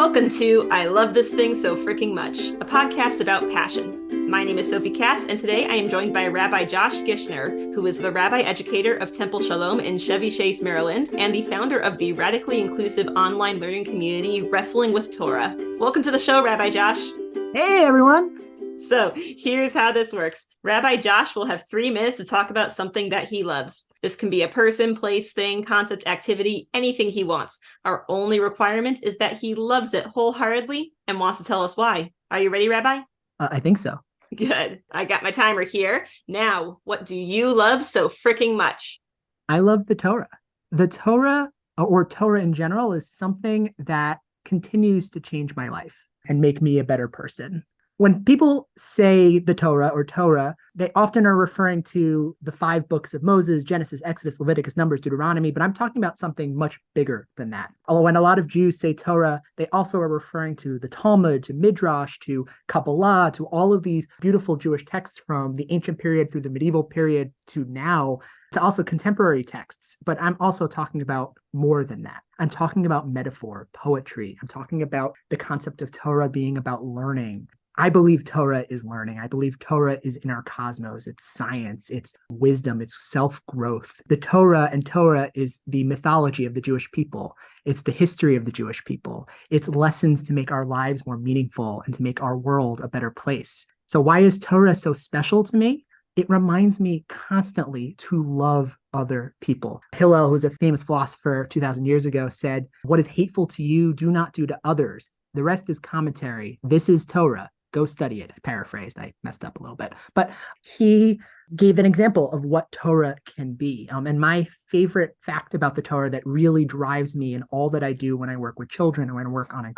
Welcome to I Love This Thing So Freaking Much, a podcast about passion. My name is Sophie Katz, and today I am joined by Rabbi Josh Gishner, who is the rabbi educator of Temple Shalom in Chevy Chase, Maryland, and the founder of the radically inclusive online learning community Wrestling with Torah. Welcome to the show, Rabbi Josh. Hey, everyone. So here's how this works. Rabbi Josh will have 3 minutes to talk about something that he loves. This can be a person, place, thing, concept, activity, anything he wants. Our only requirement is that he loves it wholeheartedly and wants to tell us why. Are you ready, Rabbi? I think so. Good. I got my timer here. Now, what do you love so freaking much? I love the Torah. The Torah, or Torah in general, is something that continues to change my life and make me a better person. When people say the Torah or Torah, they often are referring to the 5 books of Moses, Genesis, Exodus, Leviticus, Numbers, Deuteronomy, but I'm talking about something much bigger than that. Although when a lot of Jews say Torah, they also are referring to the Talmud, to Midrash, to Kabbalah, to all of these beautiful Jewish texts from the ancient period through the medieval period to now, to also contemporary texts. But I'm also talking about more than that. I'm talking about metaphor, poetry. I'm talking about the concept of Torah being about learning. I believe Torah is learning. I believe Torah is in our cosmos. It's science, it's wisdom, it's self-growth. The Torah is the mythology of the Jewish people. It's the history of the Jewish people. It's lessons to make our lives more meaningful and to make our world a better place. So why is Torah so special to me? It reminds me constantly to love other people. Hillel, who was a famous philosopher 2,000 years ago, said, "What is hateful to you, do not do to others. The rest is commentary. This is Torah. Go study it." Paraphrased. I messed up a little bit. But he gave an example of what Torah can be. And my favorite fact about the Torah that really drives me in all that I do when I work with children, and when I work on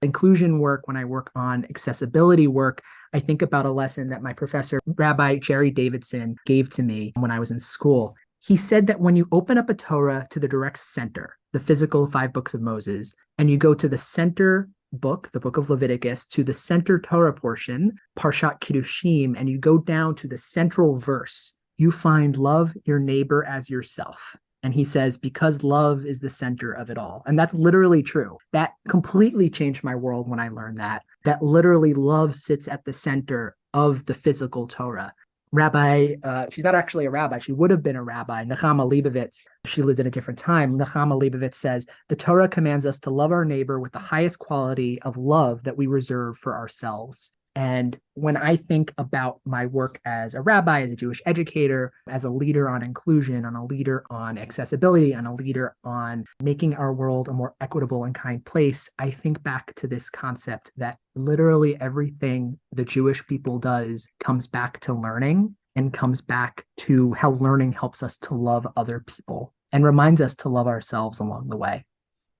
inclusion work, when I work on accessibility work, I think about a lesson that my professor, Rabbi Jerry Davidson, gave to me when I was in school. He said that when you open up a Torah to the direct center, the physical 5 books of Moses, and you go to the center book, the book of Leviticus, to the center Torah portion, Parshat Kiddushim, and you go down to the central verse, you find love your neighbor as yourself. And he says, because love is the center of it all. And that's literally true. That completely changed my world when I learned that literally love sits at the center of the physical Torah. She's not actually a rabbi. She would have been a rabbi, Nechama Leibowitz. She lived in a different time. Nechama Leibowitz says, the Torah commands us to love our neighbor with the highest quality of love that we reserve for ourselves. And when I think about my work as a rabbi, as a Jewish educator, as a leader on inclusion, on a leader on accessibility, on a leader on making our world a more equitable and kind place, I think back to this concept that literally everything the Jewish people does comes back to learning and comes back to how learning helps us to love other people and reminds us to love ourselves along the way.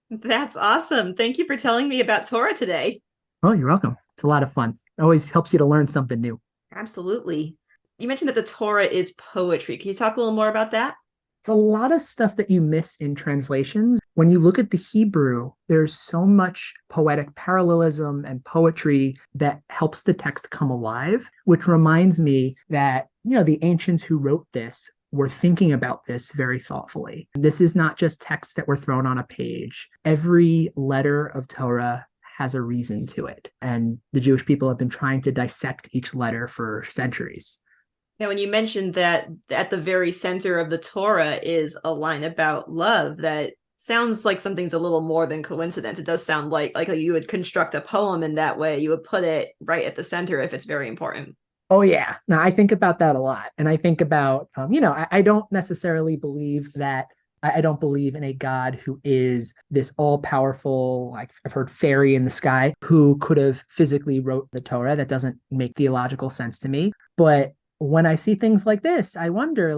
That's awesome. Thank you for telling me about Torah today. Oh, you're welcome. It's a lot of fun. It always helps you to learn something new. Absolutely. You mentioned that the Torah is poetry. Can you talk a little more about that? It's a lot of stuff that you miss in translations. When you look at the Hebrew, there's so much poetic parallelism and poetry that helps the text come alive, which reminds me that, the ancients who wrote this were thinking about this very thoughtfully. This is not just text that were thrown on a page. Every letter of Torah has a reason to it. And the Jewish people have been trying to dissect each letter for centuries. Now, when you mentioned that at the very center of the Torah is a line about love, that sounds like something's a little more than coincidence. It does sound like you would construct a poem in that way. You would put it right at the center if it's very important. Oh, yeah. Now, I think about that a lot. And I think about, I don't necessarily believe that I don't believe in a God who is this all-powerful, like I've heard fairy in the sky, who could have physically wrote the Torah. That doesn't make theological sense to me. But when I see things like this, I wonder,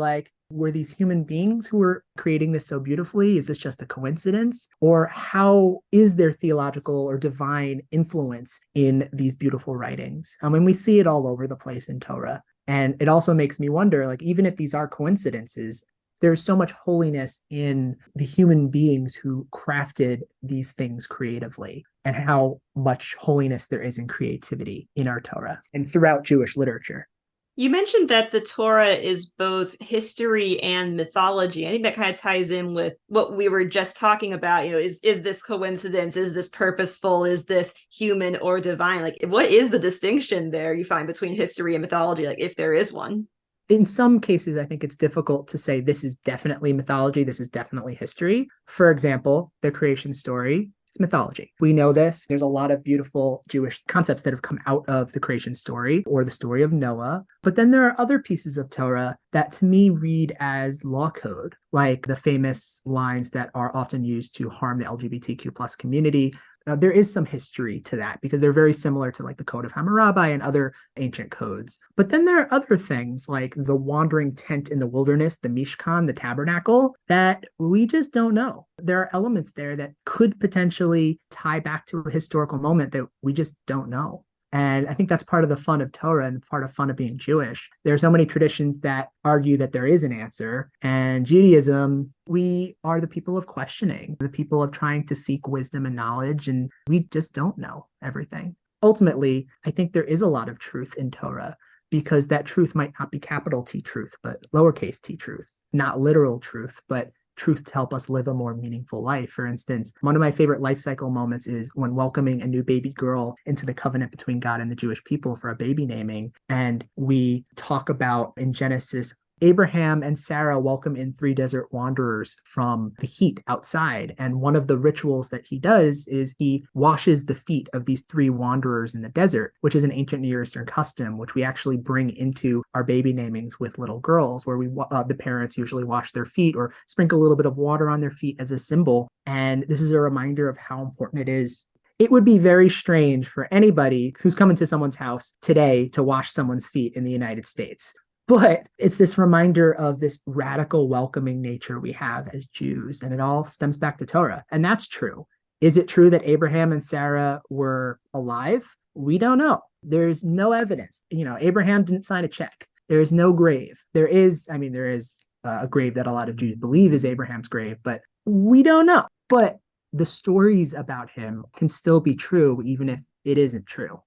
were these human beings who were creating this so beautifully? Is this just a coincidence? Or how is there theological or divine influence in these beautiful writings? And we see it all over the place in Torah. And it also makes me wonder, even if these are coincidences, there's so much holiness in the human beings who crafted these things creatively, and how much holiness there is in creativity in our Torah and throughout Jewish literature. You mentioned that the Torah is both history and mythology. I think that kind of ties in with what we were just talking about. Is this coincidence? Is this purposeful? Is this human or divine? Like, what is the distinction there you find between history and mythology, like if there is one? In some cases, I think it's difficult to say this is definitely mythology, this is definitely history. For example, the creation story. It's mythology. We know this. There's a lot of beautiful Jewish concepts that have come out of the creation story or the story of Noah. But then there are other pieces of Torah that to me read as law code, like the famous lines that are often used to harm the LGBTQ plus community. There is some history to that because they're very similar to like the Code of Hammurabi and other ancient codes. But then there are other things like the wandering tent in the wilderness, the Mishkan, the tabernacle, that we just don't know. There are elements there that could potentially tie back to a historical moment that we just don't know. And I think that's part of the fun of Torah and part of fun of being Jewish. There are so many traditions that argue that there is an answer. And Judaism, we are the people of questioning, the people of trying to seek wisdom and knowledge, and we just don't know everything. Ultimately, I think there is a lot of truth in Torah because that truth might not be capital T truth, but lowercase t truth, not literal truth, but truth to help us live a more meaningful life. For instance, one of my favorite life cycle moments is when welcoming a new baby girl into the covenant between God and the Jewish people for a baby naming. And we talk about in Genesis, Abraham and Sarah welcome in 3 desert wanderers from the heat outside. And one of the rituals that he does is he washes the feet of these 3 wanderers in the desert, which is an ancient Near Eastern custom, which we actually bring into our baby namings with little girls, where the parents usually wash their feet or sprinkle a little bit of water on their feet as a symbol. And this is a reminder of how important it is. It would be very strange for anybody who's coming to someone's house today to wash someone's feet in the United States. But it's this reminder of this radical welcoming nature we have as Jews, and it all stems back to Torah. And that's true. Is it true that Abraham and Sarah were alive? We don't know. There's no evidence. Abraham didn't sign a check. There is no grave. There is a grave that a lot of Jews believe is Abraham's grave, but we don't know. But the stories about him can still be true, even if it isn't true.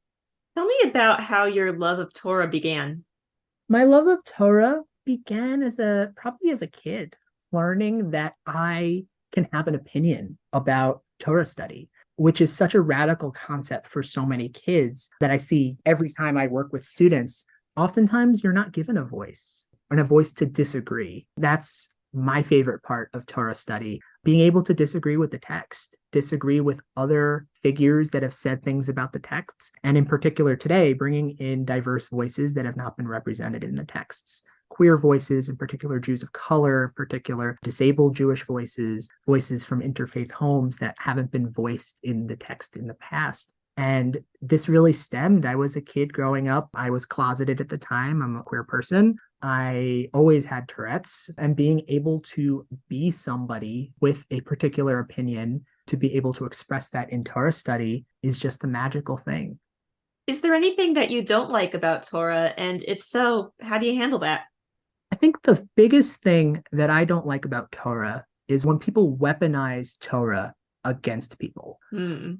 Tell me about how your love of Torah began. My love of Torah began probably as a kid, learning that I can have an opinion about Torah study, which is such a radical concept for so many kids that I see every time I work with students. Oftentimes, you're not given a voice and a voice to disagree. That's my favorite part of Torah study, being able to disagree with the text, disagree with other figures that have said things about the texts, and in particular today, bringing in diverse voices that have not been represented in the texts. Queer voices, in particular Jews of color, in particular disabled Jewish voices, voices from interfaith homes that haven't been voiced in the text in the past. And this really stemmed. I was a kid growing up. I was closeted at the time. I'm a queer person. I always had Tourette's, and being able to be somebody with a particular opinion, to be able to express that in Torah study is just a magical thing. Is there anything that you don't like about Torah? And if so, how do you handle that? I think the biggest thing that I don't like about Torah is when people weaponize Torah against people.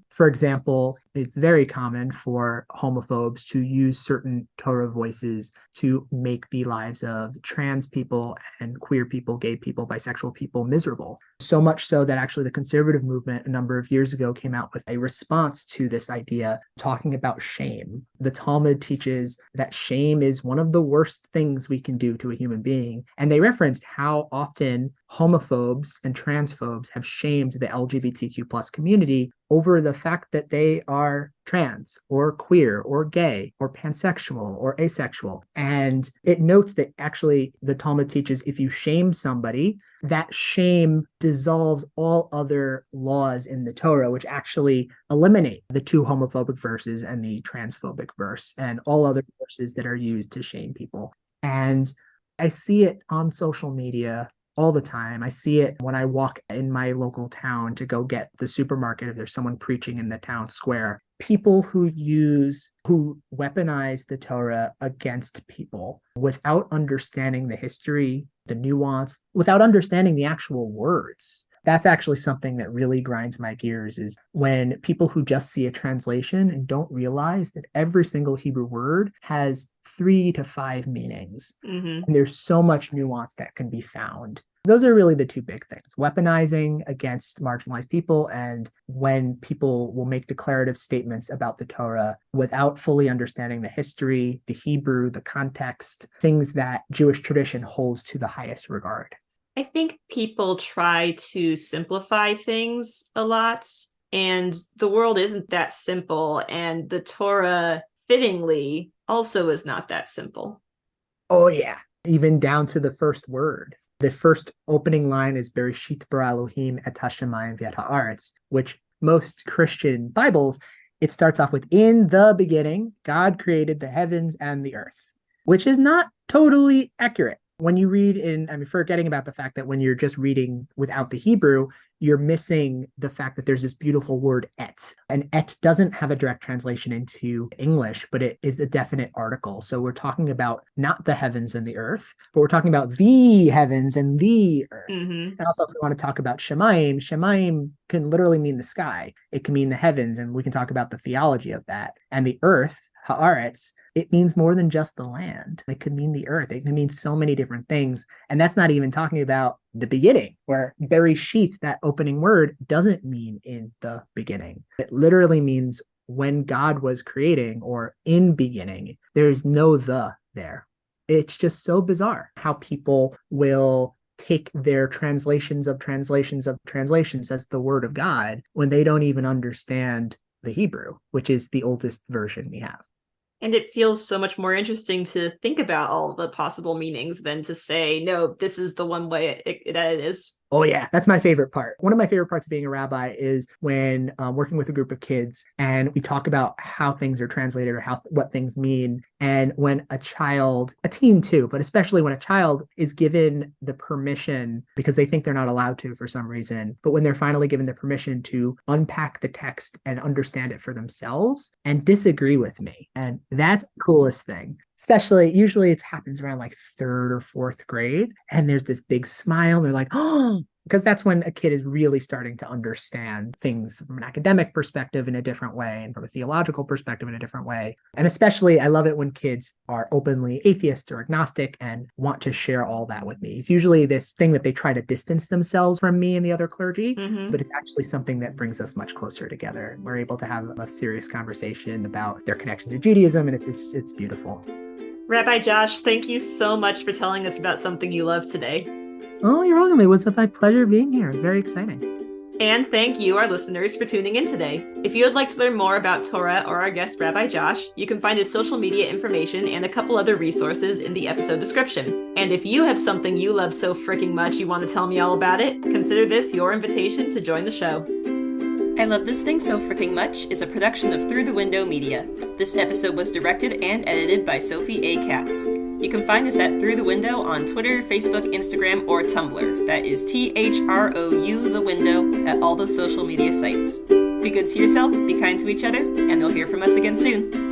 For example, it's very common for homophobes to use certain Torah voices to make the lives of trans people and queer people, gay people, bisexual people miserable. So much so that actually the conservative movement a number of years ago came out with a response to this idea, talking about shame. The Talmud teaches that shame is one of the worst things we can do to a human being. And they referenced how often homophobes and transphobes have shamed the LGBTQ plus community over the fact that they are trans or queer or gay or pansexual or asexual. And it notes that actually the Talmud teaches if you shame somebody, that shame dissolves all other laws in the Torah, which actually eliminate the 2 homophobic verses and the transphobic verse and all other verses that are used to shame people. And I see it on social media all the time. I see it when I walk in my local town to go get the supermarket if there's someone preaching in the town square. People who weaponize the Torah against people without understanding the history, the nuance, without understanding the actual words. That's actually something that really grinds my gears, is when people who just see a translation and don't realize that every single Hebrew word has 3 to 5 meanings. Mm-hmm. And there's so much nuance that can be found. Those are really the two big things: weaponizing against marginalized people, and when people will make declarative statements about the Torah without fully understanding the history, the Hebrew, the context, things that Jewish tradition holds to the highest regard. I think people try to simplify things a lot, and the world isn't that simple, and the Torah, fittingly, also is not that simple. Oh, yeah. Even down to the first word. The first opening line is Bereshit bara Elohim et hashamayim v'et haaretz, which most Christian Bibles, it starts off with, in the beginning, God created the heavens and the earth, which is not totally accurate. When you read forgetting about the fact that when you're just reading without the Hebrew, you're missing the fact that there's this beautiful word et. And et doesn't have a direct translation into English, but it is a definite article. So we're talking about not the heavens and the earth, but we're talking about the heavens and the earth. Mm-hmm. And also, if we want to talk about Shemayim, Shemayim can literally mean the sky. It can mean the heavens, and we can talk about the theology of that. And the earth, haaretz, it means more than just the land. It could mean the earth. It can mean so many different things. And that's not even talking about the beginning, where Bereshit, that opening word, doesn't mean in the beginning. It literally means when God was creating, or in beginning. There's no the there. It's just so bizarre how people will take their translations of translations of translations as the word of God when they don't even understand the Hebrew, which is the oldest version we have. And it feels so much more interesting to think about all the possible meanings than to say, no, this is the one way that it is. Oh, yeah. That's my favorite part. One of my favorite parts of being a rabbi is when working with a group of kids and we talk about how things are translated or what things mean. And when a child, a teen too, but especially when a child is given the permission because they think they're not allowed to for some reason, but when they're finally given the permission to unpack the text and understand it for themselves and disagree with me. And that's the coolest thing. Especially, usually it happens around like 3rd or 4th grade. And there's this big smile. And they're like, oh, because that's when a kid is really starting to understand things from an academic perspective in a different way and from a theological perspective in a different way. And especially, I love it when kids are openly atheists or agnostic and want to share all that with me. It's usually this thing that they try to distance themselves from me and the other clergy, but it's actually something that brings us much closer together. We're able to have a serious conversation about their connection to Judaism, and it's beautiful. Rabbi Josh, thank you so much for telling us about something you love today. Oh, you're welcome. It was my pleasure being here. It's very exciting. And thank you, our listeners, for tuning in today. If you would like to learn more about Torah or our guest, Rabbi Josh, you can find his social media information and a couple other resources in the episode description. And if you have something you love so freaking much you want to tell me all about it, consider this your invitation to join the show. I Love This Thing So Freaking Much is a production of Through the Window Media. This episode was directed and edited by Sophie A. Katz. You can find us at Through the Window on Twitter, Facebook, Instagram, or Tumblr. That is THROU the Window at all the social media sites. Be good to yourself, be kind to each other, and you'll hear from us again soon.